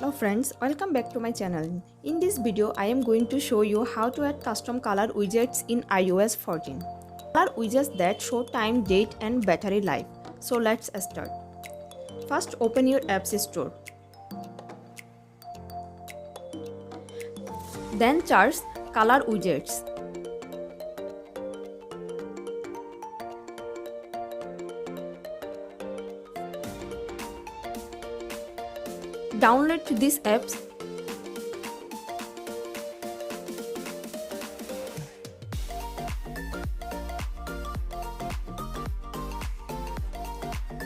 Hello friends, welcome back to my channel. In this video, I am going to show you how to add custom color widgets in iOS 14. Color widgets that show time, date and battery life. So let's start. First, open your apps store. Then search color widgets. Download these apps.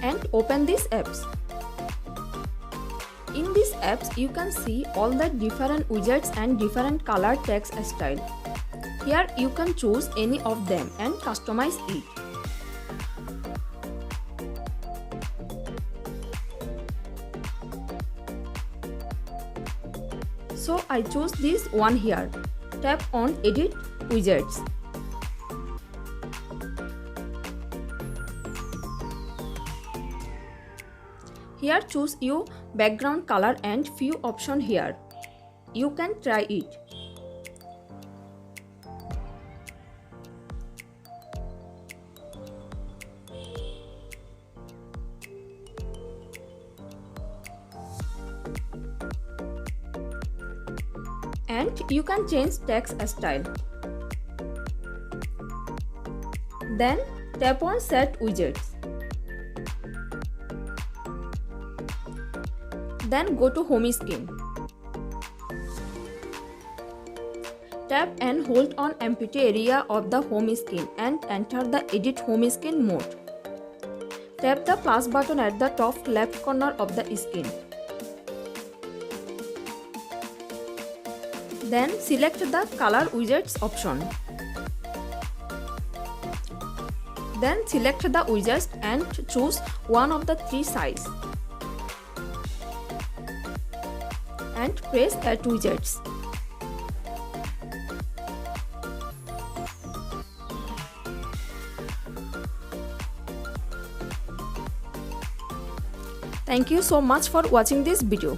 And open these apps. In these apps, you can see all the different widgets and different color text style. Here you can choose any of them and customize it. So I choose this one here. Tap on Edit Widgets. Here choose your background color and few options here. You can try it. And you can change text style. Then tap on Set Widgets. Then go to Home Screen. Tap and hold on empty area of the home screen and enter the Edit Home Screen mode. Tap the plus button at the top left corner of the screen. Then select the Color Widgets option. Then select the widgets and choose one of the three sizes. And press Add Widgets. Thank you so much for watching this video.